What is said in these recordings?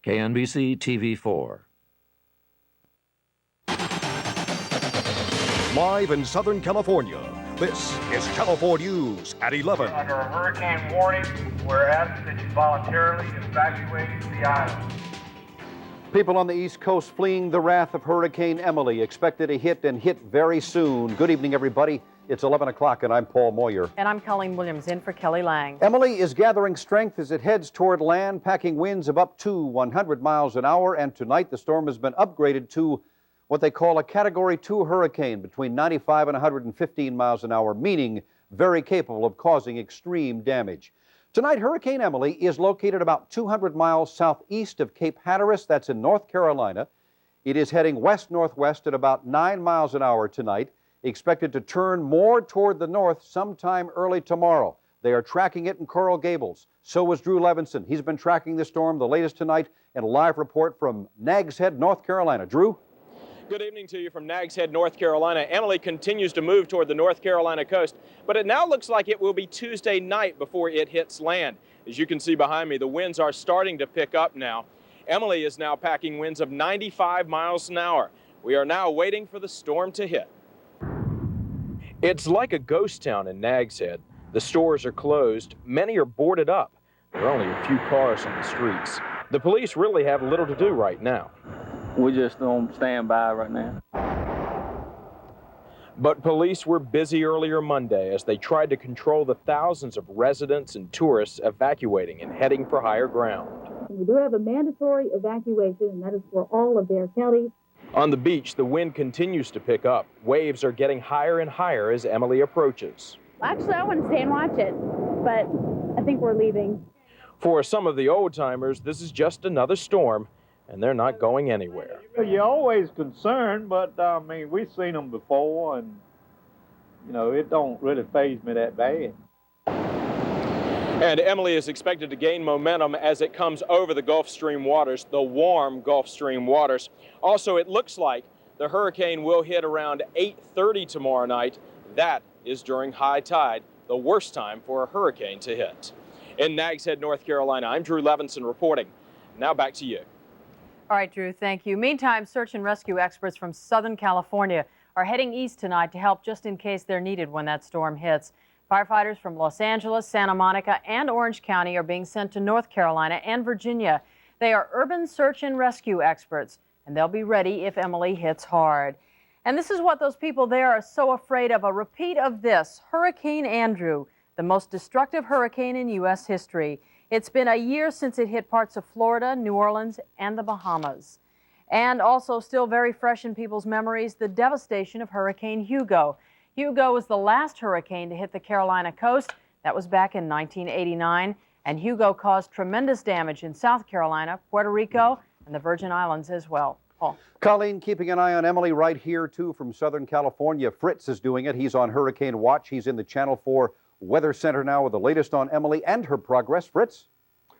KNBC TV 4. Live in Southern California, this is California News at 11. Under a hurricane warning, we're asking that you voluntarily evacuate the island. People on the East Coast fleeing the wrath of Hurricane Emily, expected to hit very soon. Good evening, everybody. It's 11 o'clock, and I'm Paul Moyer. And I'm Colleen Williams, in for Kelly Lang. Emily is gathering strength as it heads toward land, packing winds of up to 100 miles an hour. And tonight, the storm has been upgraded to what they call a Category 2 hurricane, between 95 and 115 miles an hour, meaning very capable of causing extreme damage. Tonight, Hurricane Emily is located about 200 miles southeast of Cape Hatteras. That's in North Carolina. It is heading west-northwest at about 9 miles an hour tonight, expected to turn more toward the north sometime early tomorrow. They are tracking it in Coral Gables. So is Drew Levinson. He's been tracking the storm, the latest tonight, and a live report from Nags Head, North Carolina. Drew? Good evening to you from Nags Head, North Carolina. Emily continues to move toward the North Carolina coast, but it now looks like it will be Tuesday night before it hits land. As you can see behind me, the winds are starting to pick up now. Emily is now packing winds of 95 miles an hour. We are now waiting for the storm to hit. It's like a ghost town in Nags Head. The stores are closed. Many are boarded up. There are only a few cars on the streets. The police really have little to do right now. We just on standby right now. But police were busy earlier Monday as they tried to control the thousands of residents and tourists evacuating and heading for higher ground. We do have a mandatory evacuation, and that is for all of their counties. On the beach, the wind continues to pick up. Waves are getting higher and higher as Emily approaches. Actually, I want to stay and watch it, but I think we're leaving. For some of the old-timers, this is just another storm, and they're not going anywhere. You're always concerned, but I mean, we've seen them before, and you know, it don't really faze me that bad. And Emily is expected to gain momentum as it comes over the Gulf Stream waters, the warm Gulf Stream waters. Also, it looks like the hurricane will hit around 8:30 tomorrow night. That is during high tide, the worst time for a hurricane to hit. In Nags Head, North Carolina, I'm Drew Levinson reporting. Now back to you. All right, Drew, thank you. Meantime, search and rescue experts from Southern California are heading east tonight to help just in case they're needed when that storm hits. Firefighters from Los Angeles, Santa Monica, and Orange County are being sent to North Carolina and Virginia. They are urban search and rescue experts, and they'll be ready if Emily hits hard. And this is what those people there are so afraid of, a repeat of this, Hurricane Andrew, the most destructive hurricane in U.S. history. It's been a year since it hit parts of Florida, New Orleans, and the Bahamas. And also still very fresh in people's memories, the devastation of Hurricane Hugo. Hugo was the last hurricane to hit the Carolina coast. That was back in 1989. And Hugo caused tremendous damage in South Carolina, Puerto Rico, and the Virgin Islands as well. Paul. Colleen, keeping an eye on Emily right here, too, from Southern California. Fritz is doing it. He's on Hurricane Watch. He's in the Channel 4 Weather Center now with the latest on Emily and her progress. Fritz?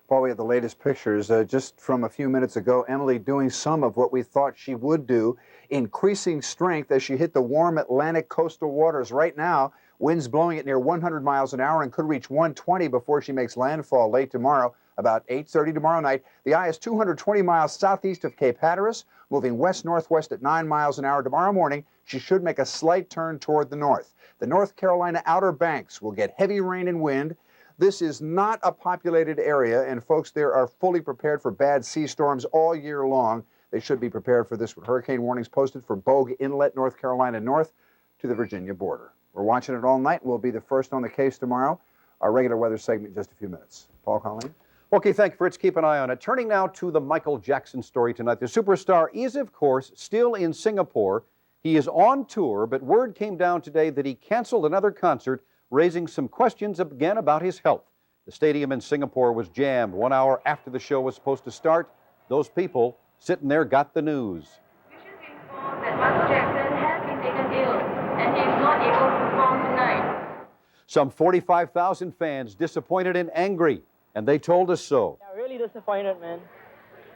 Paul, we have the latest pictures just from a few minutes ago. Emily doing some of what we thought she would do, increasing strength as she hit the warm Atlantic coastal waters. Right now, winds blowing at near 100 miles an hour and could reach 120 before she makes landfall late tomorrow, about 8:30 tomorrow night. The eye is 220 miles southeast of Cape Hatteras, moving west-northwest at 9 miles an hour. Tomorrow morning, she should make a slight turn toward the north. The North Carolina Outer Banks will get heavy rain and wind. This is not a populated area, and folks there are fully prepared for bad sea storms all year long. They should be prepared for this with hurricane warnings posted for Bogue Inlet, North Carolina, north to the Virginia border. We're watching it all night. We'll be the first on the case tomorrow. Our regular weather segment in just a few minutes. Paul, Colleen? Okay, thank you, Fritz. Keep an eye on it. Turning now to the Michael Jackson story tonight. The superstar is, of course, still in Singapore. He is on tour, but word came down today that he canceled another concert, raising some questions again about his health. The stadium in Singapore was jammed 1 hour after the show was supposed to start. Those people sitting there got the news. We should be informed that Michael Jackson has been taken ill and he is not able to perform tonight. Some 45,000 fans disappointed and angry, and they told us so. Yeah, really disappointed, man.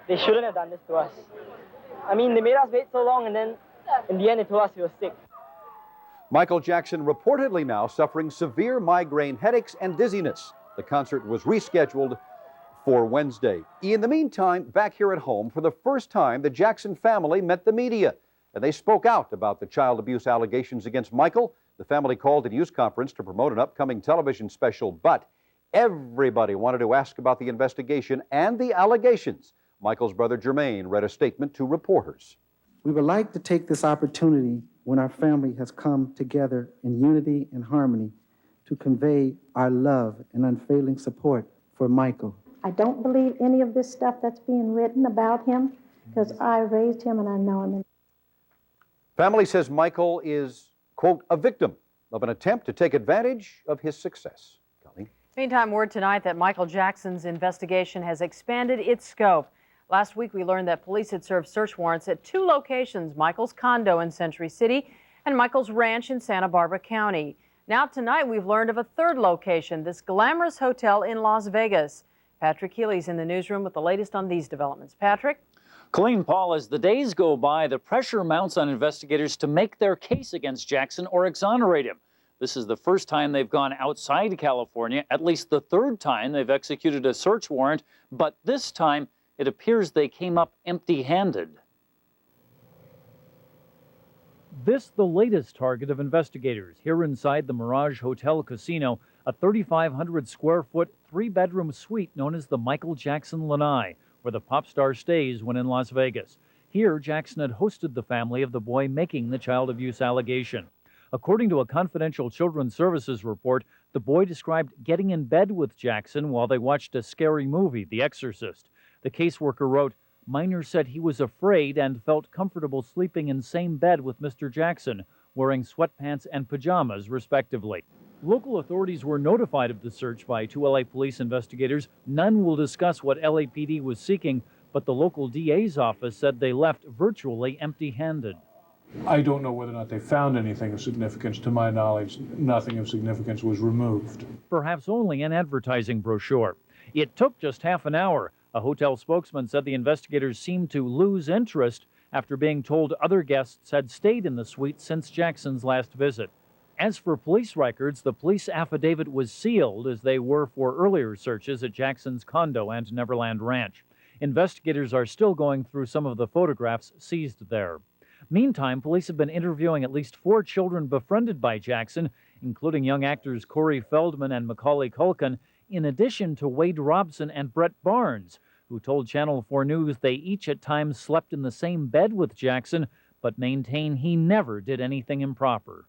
They shouldn't have done this to us. I mean, they made us wait so long, and then in the end, they told us he was sick. Michael Jackson reportedly now suffering severe migraine headaches and dizziness. The concert was rescheduled for Wednesday. In the meantime, back here at home, for the first time, the Jackson family met the media, and they spoke out about the child abuse allegations against Michael. The family called a news conference to promote an upcoming television special, but everybody wanted to ask about the investigation and the allegations. Michael's brother Jermaine read a statement to reporters. We would like to take this opportunity when our family has come together in unity and harmony to convey our love and unfailing support for Michael. I don't believe any of this stuff that's being written about him because I raised him and I know him. Family says Michael is, quote, a victim of an attempt to take advantage of his success. Connie? Meantime, word tonight that Michael Jackson's investigation has expanded its scope. Last week, we learned that police had served search warrants at 2 locations, Michael's condo in Century City and Michael's ranch in Santa Barbara County. Now tonight, we've learned of a 3rd location, this glamorous hotel in Las Vegas. Patrick Healy's in the newsroom with the latest on these developments. Patrick? Colleen, Paul, as the days go by, the pressure mounts on investigators to make their case against Jackson or exonerate him. This is the first time they've gone outside California, at least the 3rd time they've executed a search warrant, but this time it appears they came up empty-handed. This the latest target of investigators here inside the Mirage Hotel Casino, a 3,500 square foot 3-bedroom suite known as the Michael Jackson Lanai, where the pop star stays when in Las Vegas. Here, Jackson had hosted the family of the boy making the child abuse allegation. According to a confidential Children's Services report, the boy described getting in bed with Jackson while they watched a scary movie, The Exorcist. The caseworker wrote, "Minor said he was afraid and felt comfortable sleeping in same bed with Mr. Jackson, wearing sweatpants and pajamas, respectively." Local authorities were notified of the search by 2 LA police investigators. None will discuss what LAPD was seeking, but the local DA's office said they left virtually empty-handed. I don't know whether or not they found anything of significance. To my knowledge, nothing of significance was removed. Perhaps only an advertising brochure. It took just half an hour. A hotel spokesman said the investigators seemed to lose interest after being told other guests had stayed in the suite since Jackson's last visit. As for police records, the police affidavit was sealed, as they were for earlier searches at Jackson's condo and Neverland Ranch. Investigators are still going through some of the photographs seized there. Meantime, police have been interviewing at least 4 children befriended by Jackson, including young actors Corey Feldman and Macaulay Culkin, in addition to Wade Robson and Brett Barnes, who told Channel 4 News they each at times slept in the same bed with Jackson, but maintain he never did anything improper.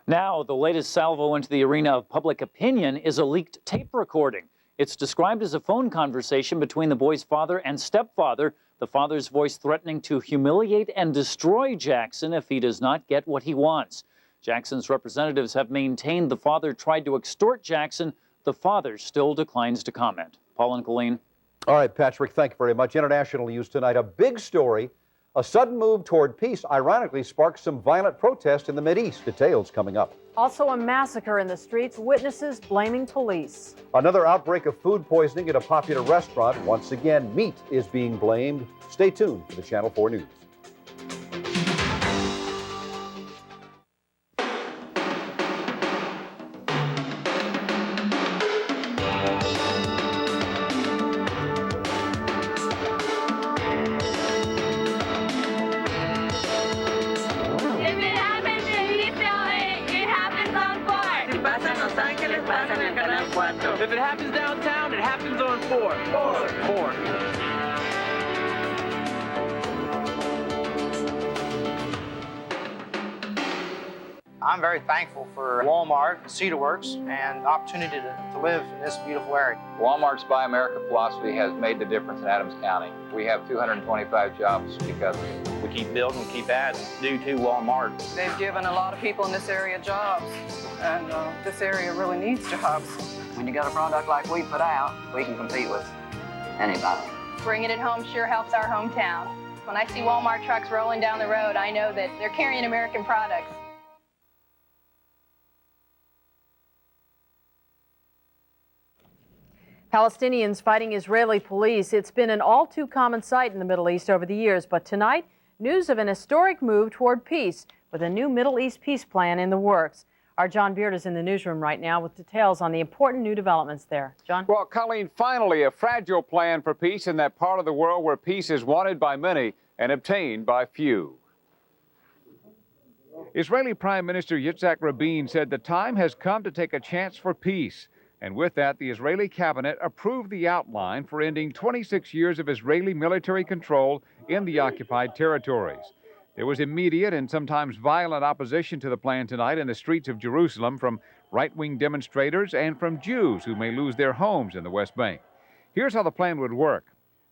Now, the latest salvo into the arena of public opinion is a leaked tape recording. It's described as a phone conversation between the boy's father and stepfather, the father's voice threatening to humiliate and destroy Jackson if he does not get what he wants. Jackson's representatives have maintained the father tried to extort Jackson. The father still declines to comment. Paul and Colleen. All right, Patrick, thank you very much. International news tonight, a big story. A sudden move toward peace ironically sparked some violent protest in the Mideast. Details coming up. Also a massacre in the streets, witnesses blaming police. Another outbreak of food poisoning at a popular restaurant. Once again, meat is being blamed. Stay tuned for the Channel 4 News. If it happens downtown, it happens on 4. I'm very thankful for Walmart, CedarWorks, and the opportunity to live in this beautiful area. Walmart's Buy America philosophy has made the difference in Adams County. We have 225 jobs because of it. We keep building, keep adding due to Walmart. They've given a lot of people in this area jobs, and this area really needs jobs. When you got a product like we put out, we can compete with anybody. Bringing it home sure helps our hometown. When I see Walmart trucks rolling down the road, I know that they're carrying American products. Palestinians fighting Israeli police. It's been an all too common sight in the Middle East over the years, but tonight, news of an historic move toward peace with a new Middle East peace plan in the works. Our John Beard is in the newsroom right now with details on the important new developments there. John? Well, Colleen, finally a fragile plan for peace in that part of the world where peace is wanted by many and obtained by few. Israeli Prime Minister Yitzhak Rabin said the time has come to take a chance for peace. And with that, the Israeli cabinet approved the outline for ending 26 years of Israeli military control in the occupied territories. There was immediate and sometimes violent opposition to the plan tonight in the streets of Jerusalem from right-wing demonstrators and from Jews who may lose their homes in the West Bank. Here's how the plan would work.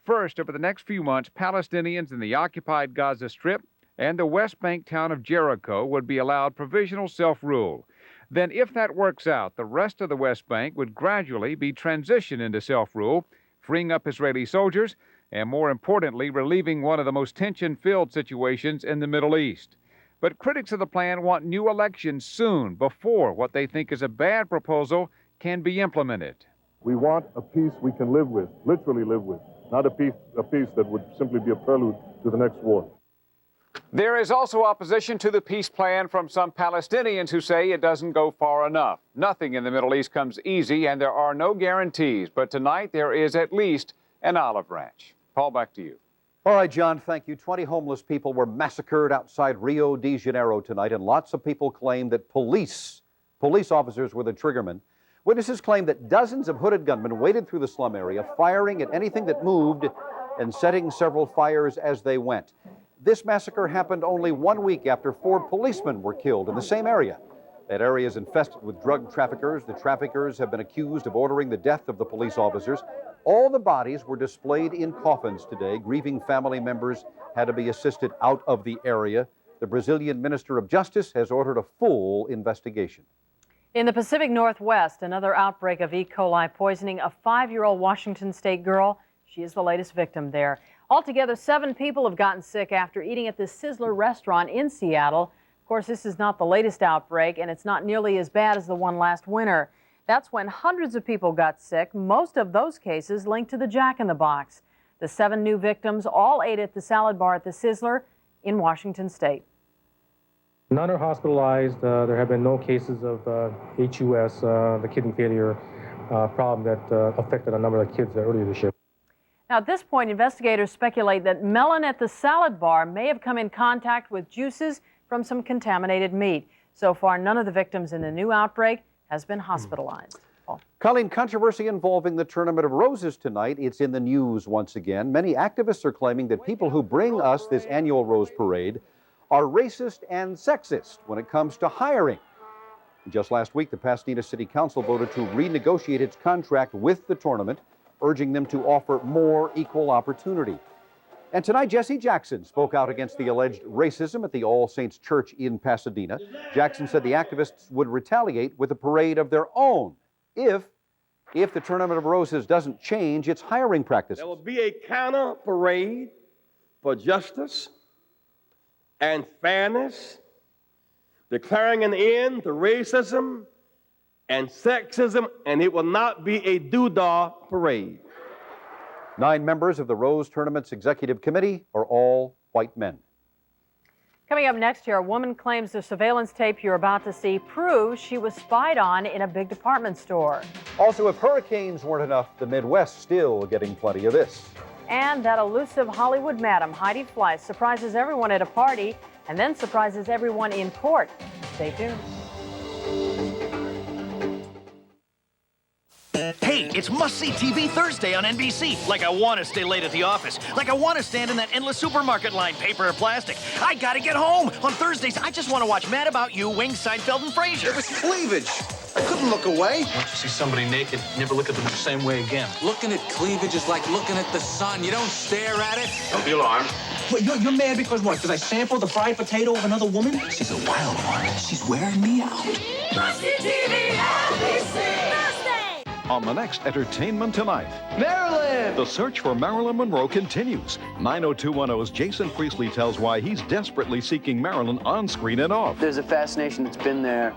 First, over the next few months, Palestinians in the occupied Gaza Strip and the West Bank town of Jericho would be allowed provisional self-rule. Then, if that works out, the rest of the West Bank would gradually be transitioned into self-rule, freeing up Israeli soldiers and, more importantly, relieving one of the most tension-filled situations in the Middle East. But critics of the plan want new elections soon, before what they think is a bad proposal can be implemented. We want a peace we can live with, literally live with, not a peace that would simply be a prelude to the next war. There is also opposition to the peace plan from some Palestinians who say it doesn't go far enough. Nothing in the Middle East comes easy, and there are no guarantees. But tonight, there is at least an olive branch. Paul, back to you. All right, John, thank you. 20 homeless people were massacred outside Rio de Janeiro tonight, and lots of people claim that police officers were the triggermen. Witnesses claim that dozens of hooded gunmen waded through the slum area, firing at anything that moved and setting several fires as they went. This massacre happened only 1 week after 4 policemen were killed in the same area. That area is infested with drug traffickers. The traffickers have been accused of ordering the death of the police officers. All the bodies were displayed in coffins today. Grieving family members had to be assisted out of the area. The Brazilian Minister of Justice has ordered a full investigation. In the Pacific Northwest, another outbreak of E. coli poisoning a 5-year-old Washington State girl. She is the latest victim there. Altogether, 7 people have gotten sick after eating at the Sizzler restaurant in Seattle. Of course, this is not the latest outbreak, and it's not nearly as bad as the one last winter. That's when hundreds of people got sick, most of those cases linked to the Jack in the Box. The 7 new victims all ate at the salad bar at the Sizzler in Washington State. None are hospitalized. There have been no cases of HUS, the kidney failure problem that affected a number of kids earlier this year. Now, at this point, investigators speculate that melon at the salad bar may have come in contact with juices from some contaminated meat. So far, none of the victims in the new outbreak has been hospitalized. Paul. Colleen, controversy involving the Tournament of Roses tonight. It's in the news once again. Many activists are claiming that people who bring us this annual Rose Parade are racist and sexist when it comes to hiring. Just last week, the Pasadena City Council voted to renegotiate its contract with the tournament, urging them to offer more equal opportunity. And tonight, Jesse Jackson spoke out against the alleged racism at the All Saints Church in Pasadena. Jackson said the activists would retaliate with a parade of their own if the Tournament of Roses doesn't change its hiring practices. There will be a counter parade for justice and fairness, declaring an end to racism and sexism, and it will not be a doodah parade. 9 members of the Rose Tournament's executive committee are all white men. Coming up next here, a woman claims the surveillance tape you're about to see proves she was spied on in a big department store. Also, if hurricanes weren't enough, the Midwest still getting plenty of this. And that elusive Hollywood madam, Heidi Fleiss, surprises everyone at a party and then surprises everyone in court. Stay tuned. Hey, it's must-see TV Thursday on NBC. Like I want to stay late at the office. Like I want to stand in that endless supermarket line, paper or plastic. I gotta get home. On Thursdays, I just want to watch Mad About You, Wings, Seinfeld, and Frasier. It was cleavage. I couldn't look away. Once you see somebody naked, never look at them the same way again. Looking at cleavage is like looking at the sun. You don't stare at it. Don't be alarmed. What, you're mad because what? Because I sampled the fried potato of another woman? She's a wild one. She's wearing me out. Must-see TV, NBC. On the next Entertainment Tonight, Marilyn! The search for Marilyn Monroe continues. 90210's Jason Priestley tells why he's desperately seeking Marilyn on screen and off. There's a fascination that's been there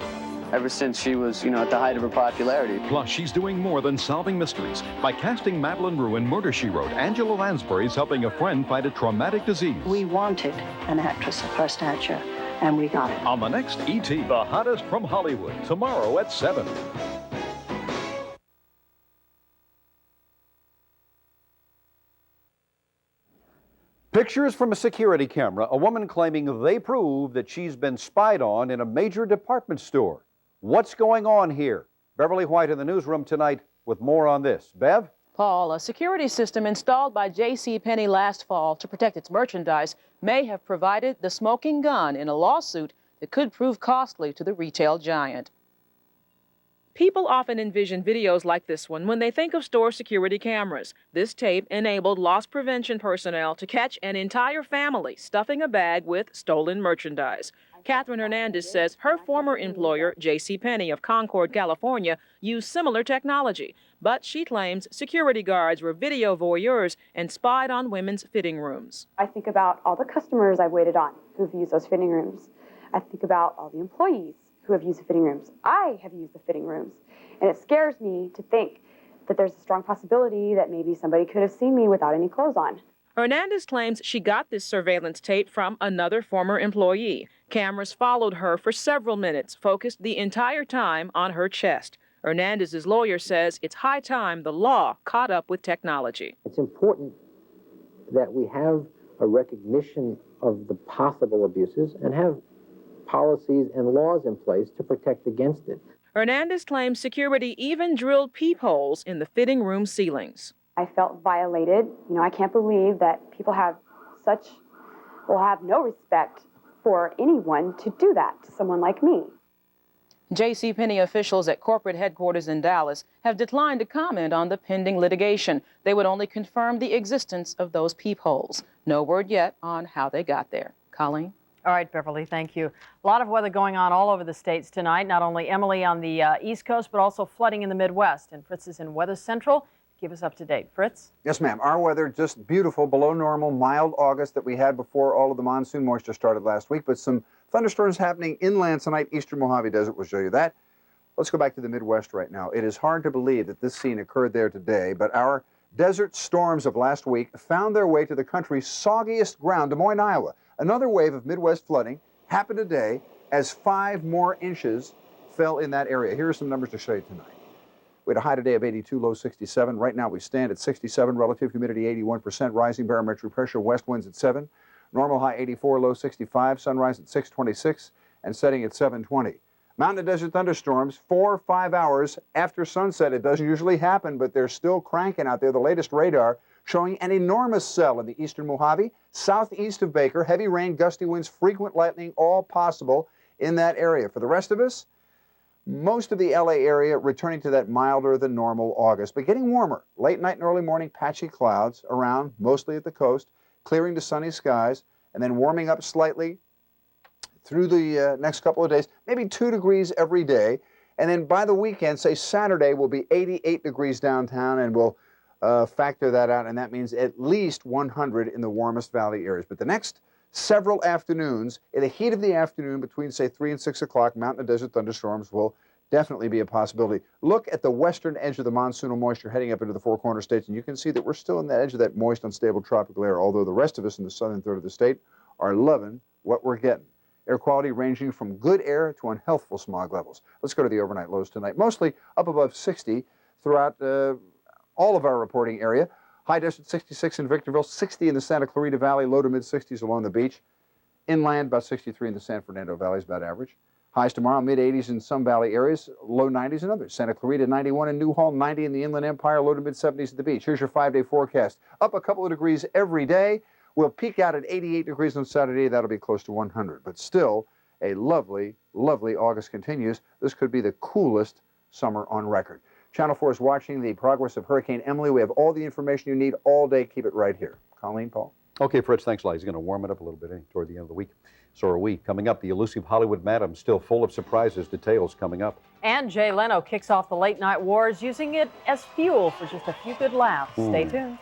ever since she was, at the height of her popularity. Plus, she's doing more than solving mysteries. By casting Madeline Rue in Murder, She Wrote, Angela Lansbury's helping a friend fight a traumatic disease. We wanted an actress of her stature and we got it. On the next E.T., the hottest from Hollywood, tomorrow at 7. Pictures from a security camera, a woman claiming they prove that she's been spied on in a major department store. What's going on here? Beverly White in the newsroom tonight with more on this. Bev? Paul, a security system installed by JCPenney last fall to protect its merchandise may have provided the smoking gun in a lawsuit that could prove costly to the retail giant. People often envision videos like this one when they think of store security cameras. This tape enabled loss prevention personnel to catch an entire family stuffing a bag with stolen merchandise. Catherine Hernandez says her former employer, JCPenney of Concord, California, used similar technology, but she claims security guards were video voyeurs and spied on women's fitting rooms. I think about all the customers I've waited on who've used those fitting rooms. I think about all the employees who have used the fitting rooms. I have used the fitting rooms. And it scares me to think that there's a strong possibility that maybe somebody could have seen me without any clothes on. Hernandez claims she got this surveillance tape from another former employee. Cameras followed her for several minutes, focused the entire time on her chest. Hernandez's lawyer says it's high time the law caught up with technology. It's important that we have a recognition of the possible abuses and have policies and laws in place to protect against it. Hernandez claims security even drilled peepholes in the fitting room ceilings. I felt violated. I can't believe that people have no respect for anyone to do that to someone like me. JCPenney officials at corporate headquarters in Dallas have declined to comment on the pending litigation. They would only confirm the existence of those peepholes. No word yet on how they got there. Colleen? All right, Beverly, thank you. A lot of weather going on all over the states tonight. Not only Emily on the East Coast, but also flooding in the Midwest. And Fritz is in Weather Central. Keep us up to date. Fritz? Yes, ma'am. Our weather just beautiful, below normal, mild August that we had before all of the monsoon moisture started last week, but some thunderstorms happening inland tonight. Eastern Mojave Desert will show you that. Let's go back to the Midwest right now. It is hard to believe that this scene occurred there today, but our desert storms of last week found their way to the country's soggiest ground, Des Moines, Iowa. Another wave of Midwest flooding happened today as 5 more inches fell in that area. Here are some numbers to show you tonight. We had a high today of 82, low 67. Right now we stand at 67, relative humidity 81%, rising barometric pressure, west winds at 7. Normal high 84, low 65, sunrise at 6:26, and setting at 7:20. Mountain and desert thunderstorms 4 or 5 hours after sunset. It doesn't usually happen, but they're still cranking out there. The latest radar showing an enormous cell in the eastern Mojave, southeast of Baker. Heavy rain, gusty winds, frequent lightning, all possible in that area. For the rest of us, most of the LA area returning to that milder than normal August, but getting warmer. Late night and early morning, patchy clouds around, mostly at the coast, clearing to sunny skies, and then warming up slightly through the next couple of days, maybe 2 degrees every day. And then by the weekend, say Saturday, will be 88 degrees downtown, and we'll factor that out, and that means at least 100 in the warmest valley areas. But the next several afternoons, in the heat of the afternoon, between, say, 3 and 6 o'clock, mountain and desert thunderstorms will definitely be a possibility. Look at the western edge of the monsoonal moisture heading up into the Four Corner states, and you can see that we're still in the edge of that moist, unstable tropical air, although the rest of us in the southern third of the state are loving what we're getting. Air quality ranging from good air to unhealthful smog levels. Let's go to the overnight lows tonight. Mostly up above 60 throughout all of our reporting area. High desert 66 in Victorville, 60 in the Santa Clarita Valley, low to mid 60s along the beach. Inland, about 63 in the San Fernando Valley is about average. Highs tomorrow, mid 80s in some valley areas, low 90s in others. Santa Clarita 91 in Newhall, 90 in the Inland Empire, low to mid 70s at the beach. Here's your 5-day forecast. Up a couple of degrees every day. We'll peak out at 88 degrees on Saturday. That'll be close to 100. But still, a lovely, lovely August continues. This could be the coolest summer on record. Channel 4 is watching the progress of Hurricane Emily. We have all the information you need all day. Keep it right here. Colleen, Paul? Okay, Fritz, thanks a lot. He's going to warm it up a little bit toward the end of the week. So are we. Coming up, the elusive Hollywood Madam, still full of surprises. Details coming up. And Jay Leno kicks off the late night wars using it as fuel for just a few good laughs. Stay tuned.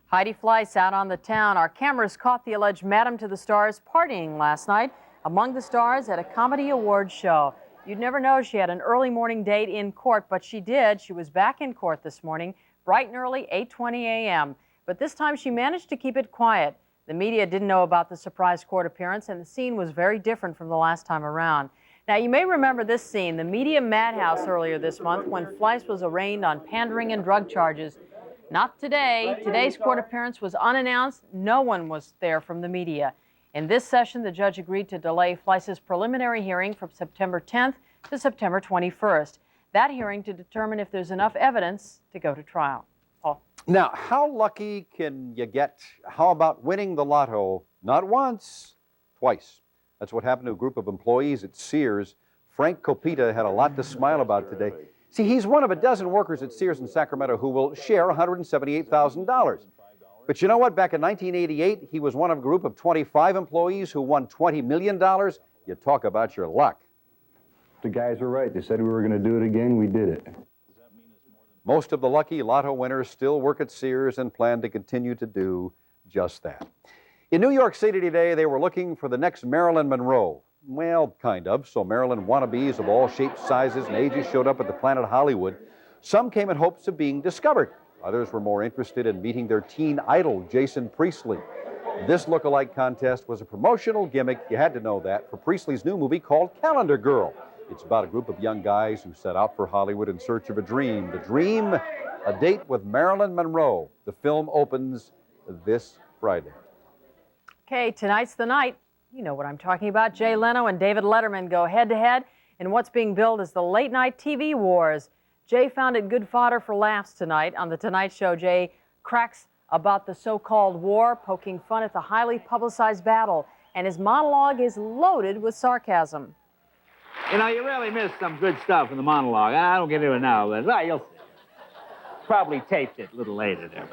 Heidi Fleiss out on the town. Our cameras caught the alleged Madam to the Stars partying last night among the stars at a comedy awards show. You'd never know she had an early morning date in court, but she did. She was back in court this morning, bright and early, 8:20 a.m. But this time she managed to keep it quiet. The media didn't know about the surprise court appearance, and the scene was very different from the last time around. Now, you may remember this scene, the media madhouse earlier this month when Fleiss was arraigned on pandering and drug charges. Not today. Today's court appearance was unannounced. No one was there from the media. In this session, the judge agreed to delay Fleiss's preliminary hearing from September 10th to September 21st. That hearing to determine if there's enough evidence to go to trial. Paul. Now, how lucky can you get? How about winning the lotto? Not once, twice. That's what happened to a group of employees at Sears. Frank Copita had a lot to smile about today. See, he's one of a dozen workers at Sears in Sacramento who will share $178,000. But you know what? Back in 1988, he was one of a group of 25 employees who won $20 million. You talk about your luck. The guys were right. They said we were going to do it again. We did it. Most of the lucky lotto winners still work at Sears and plan to continue to do just that. In New York City today, they were looking for the next Marilyn Monroe. Well, kind of. So Marilyn wannabes of all shapes, sizes, and ages showed up at the Planet Hollywood. Some came in hopes of being discovered. Others were more interested in meeting their teen idol, Jason Priestley. This look-alike contest was a promotional gimmick, you had to know that, for Priestley's new movie called Calendar Girl. It's about a group of young guys who set out for Hollywood in search of a dream. The dream, a date with Marilyn Monroe. The film opens this Friday. Okay, tonight's the night. You know what I'm talking about. Jay Leno and David Letterman go head-to-head in what's being billed as the late-night TV wars. Jay found it good fodder for laughs tonight. On The Tonight Show, Jay cracks about the so-called war, poking fun at the highly publicized battle, and his monologue is loaded with sarcasm. You know, you really missed some good stuff in the monologue. I don't get into it now, but well, you'll probably taped it a little later there.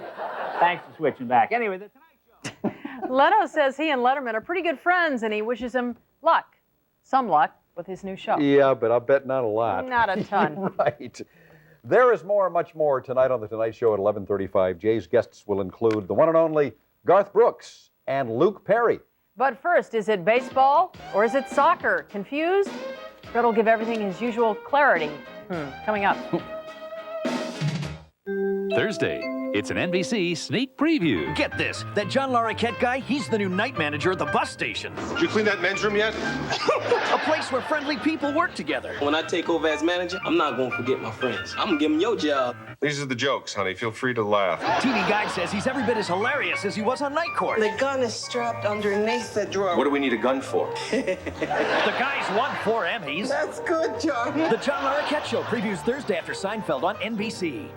Thanks for switching back. Anyway, The Tonight Show. Leno says he and Letterman are pretty good friends, and he wishes him luck, some luck, with his new show. Yeah, but I'll bet not a lot. Not a ton. Right. There is more, much more tonight on The Tonight Show at 11:35. Jay's guests will include the one and only Garth Brooks and Luke Perry. But first, is it baseball or is it soccer? Confused? Fred will give everything his usual clarity. Coming up. Thursday, it's an NBC sneak preview. Get this, that John Larroquette guy, he's the new night manager at the bus station. Did you clean that men's room yet? A place where friendly people work together. When I take over as manager, I'm not going to forget my friends. I'm going to give them your job. These are the jokes, honey. Feel free to laugh. TV Guide says he's every bit as hilarious as he was on Night Court. The gun is strapped underneath the drawer. What do we need a gun for? The guy's won 4 Emmys. That's good, John. The John Larroquette Show previews Thursday after Seinfeld on NBC.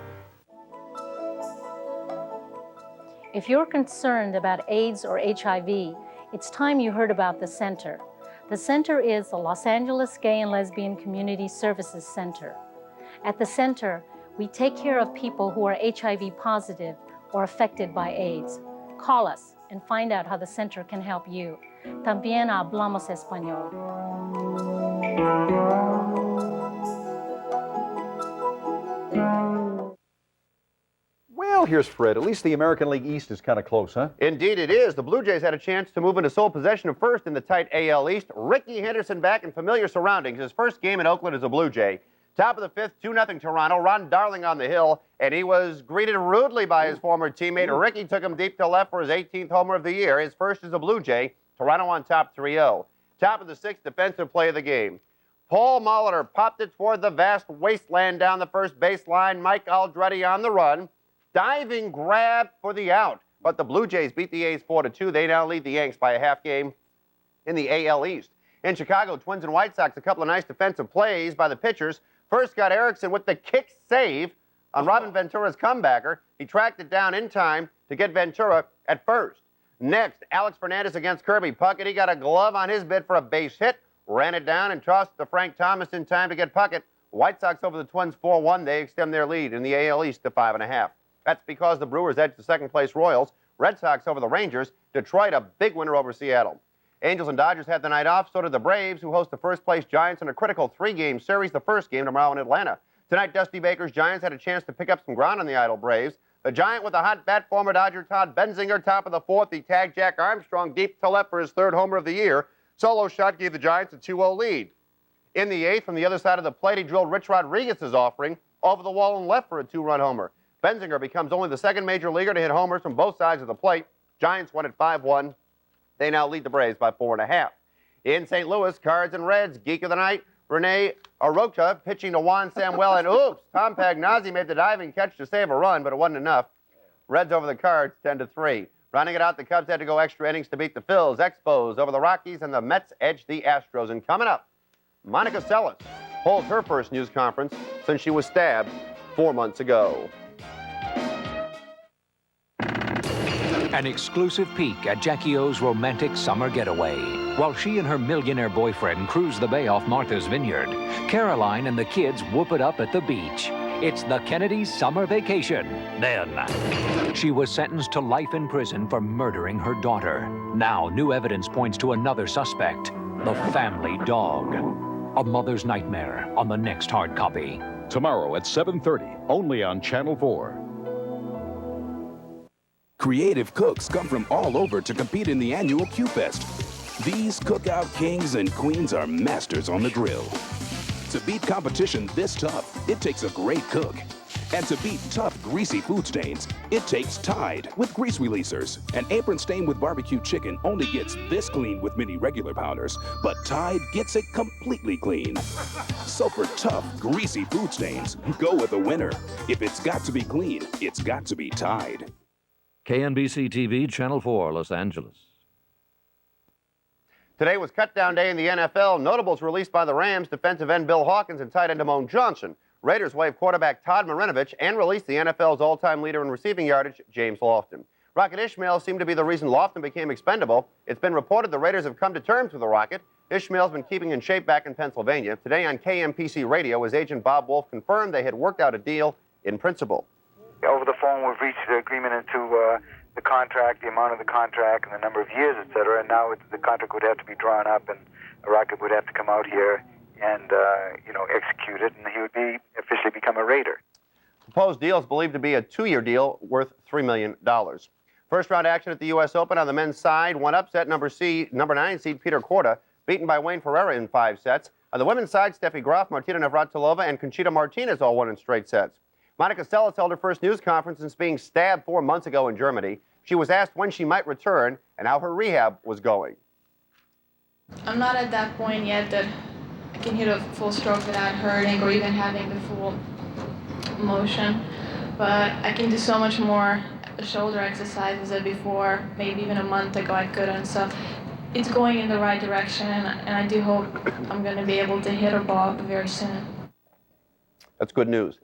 If you're concerned about AIDS or HIV, it's time you heard about the center. The center is the Los Angeles Gay and Lesbian Community Services Center. At the center, we take care of people who are HIV positive or affected by AIDS. Call us and find out how the center can help you. También hablamos español. Well, here's Fred. At least the American League East is kind of close, huh? Indeed it is. The Blue Jays had a chance to move into sole possession of first in the tight AL East. Ricky Henderson back in familiar surroundings. His first game in Oakland as a Blue Jay. Top of the fifth, 2-0 Toronto. Ron Darling on the hill, and he was greeted rudely by his former teammate. Ricky took him deep to left for his 18th homer of the year. His first as a Blue Jay. Toronto on top 3-0. Top of the sixth, defensive play of the game. Paul Molitor popped it toward the vast wasteland down the first baseline. Mike Aldretti on the run. Diving grab for the out. But the Blue Jays beat the A's 4-2. They now lead the Yanks by a half game in the AL East. In Chicago, Twins and White Sox, a couple of nice defensive plays by the pitchers. First got Erickson with the kick save on Robin Ventura's comebacker. He tracked it down in time to get Ventura at first. Next, Alex Fernandez against Kirby Puckett. He got a glove on his bid for a base hit, ran it down and tossed to Frank Thomas in time to get Puckett. White Sox over the Twins 4-1. They extend their lead in the AL East to 5.5. That's because the Brewers edged the second-place Royals. Red Sox over the Rangers. Detroit, a big winner over Seattle. Angels and Dodgers had the night off. So did the Braves, who host the first-place Giants in a critical 3-game series. The first game tomorrow in Atlanta. Tonight, Dusty Baker's Giants had a chance to pick up some ground on the idle Braves. The Giant with a hot bat, former Dodger Todd Benzinger, top of the fourth. He tagged Jack Armstrong deep to left for his third homer of the year. Solo shot gave the Giants a 2-0 lead. In the 8th, from the other side of the plate, he drilled Rich Rodriguez's offering over the wall and left for a 2-run homer. Benzinger becomes only the second major leaguer to hit homers from both sides of the plate. Giants won at 5-1. They now lead the Braves by 4.5. In St. Louis, Cards and Reds, Geek of the Night, Rene Arocha pitching to Juan Samuel, and oops, Tom Pagnazzi made the diving catch to save a run, but it wasn't enough. Reds over the Cards, 10-3. Rounding it out, the Cubs had to go extra innings to beat the Phils. Expos over the Rockies, and the Mets edged the Astros. And coming up, Monica Seles holds her first news conference since she was stabbed 4 months ago. An exclusive peek at Jackie O's romantic summer getaway. While she and her millionaire boyfriend cruise the bay off Martha's Vineyard, Caroline and the kids whoop it up at the beach. It's the Kennedy's summer vacation. Then, she was sentenced to life in prison for murdering her daughter. Now, new evidence points to another suspect, the family dog. A mother's nightmare on the next hard copy. Tomorrow at 7:30, only on Channel 4. Creative cooks come from all over to compete in the annual Q-Fest. These cookout kings and queens are masters on the grill. To beat competition this tough, it takes a great cook. And to beat tough, greasy food stains, it takes Tide with grease releasers. An apron stain with barbecue chicken only gets this clean with mini regular powders, but Tide gets it completely clean. So for tough, greasy food stains, go with a winner. If it's got to be clean, it's got to be Tide. KNBC TV, Channel 4, Los Angeles. Today was cut-down day in the NFL. Notables released by the Rams, defensive end Bill Hawkins and tight end Damone Johnson. Raiders waived quarterback Todd Marinovich and released the NFL's all-time leader in receiving yardage, James Lofton. Rocket Ishmael seemed to be the reason Lofton became expendable. It's been reported the Raiders have come to terms with the Rocket. Ishmael's been keeping in shape back in Pennsylvania. Today on KNBC Radio, his agent Bob Wolf confirmed they had worked out a deal in principle. Over the phone, we've reached an agreement into the contract, the amount of the contract, and the number of years, et cetera. And now the contract would have to be drawn up, and the Rocket would have to come out here and, execute it, and he would officially become a Raider. Proposed deal is believed to be a 2-year deal worth $3 million. First-round action at the U.S. Open on the men's side. One upset, number 9 seed Peter Korda, beaten by Wayne Ferreira in 5 sets. On the women's side, Steffi Graf, Martina Navratilova, and Conchita Martinez all won in straight sets. Monica Seles held her first news conference since being stabbed 4 months ago in Germany. She was asked when she might return and how her rehab was going. I'm not at that point yet that I can hit a full stroke without hurting or even having the full motion, but I can do so much more shoulder exercises than before. Maybe even a month ago I couldn't, so it's going in the right direction, and I do hope I'm going to be able to hit a ball very soon. That's good news.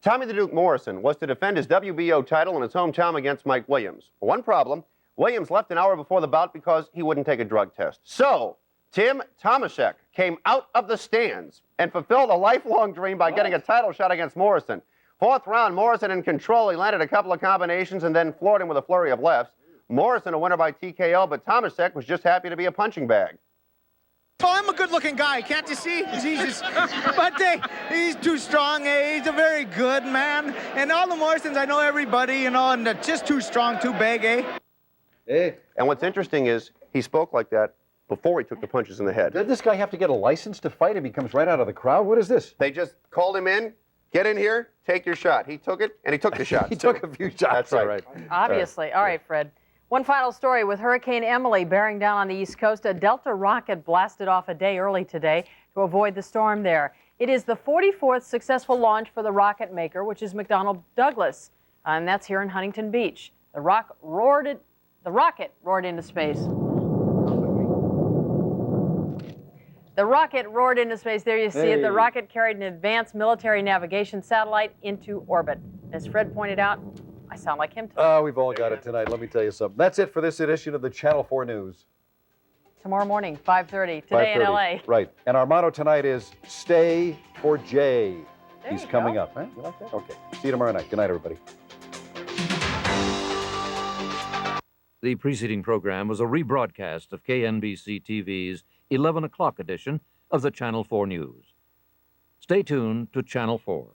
Tommy the Duke Morrison was to defend his WBO title in his hometown against Mike Williams. One problem, Williams left an hour before the bout because he wouldn't take a drug test. So, Tim Tomaszek came out of the stands and fulfilled a lifelong dream by getting a title shot against Morrison. 4th round, Morrison in control. He landed a couple of combinations and then floored him with a flurry of lefts. Morrison a winner by TKO, but Tomaszek was just happy to be a punching bag. Oh, I'm a good-looking guy, can't you see? Jesus. But he's too strong. He's a very good man. And all the Morrisons, I know everybody, and they're just too strong, too big, And what's interesting is he spoke like that before he took the punches in the head. Did this guy have to get a license to fight him? He comes right out of the crowd. What is this? They just called him in. Get in here, take your shot. He took it, and he took the shot. He took a few shots. That's right. Obviously. All right, Fred. One final story. With Hurricane Emily bearing down on the East Coast, a Delta rocket blasted off a day early today to avoid the storm there. It is the 44th successful launch for the rocket maker, which is McDonnell Douglas, and that's here in Huntington Beach. The rocket roared into space. The rocket roared into space. There you see it. The rocket carried an advanced military navigation satellite into orbit. As Fred pointed out, I sound like him tonight. Oh, we've all got it tonight. Let me tell you something. That's it for this edition of the Channel 4 News. Tomorrow morning, 5:30, today in L.A. Right. And our motto tonight is Stay for Jay. He's coming up. Huh? You like that? Okay. See you tomorrow night. Good night, everybody. The preceding program was a rebroadcast of KNBC TV's 11 o'clock edition of the Channel 4 News. Stay tuned to Channel 4.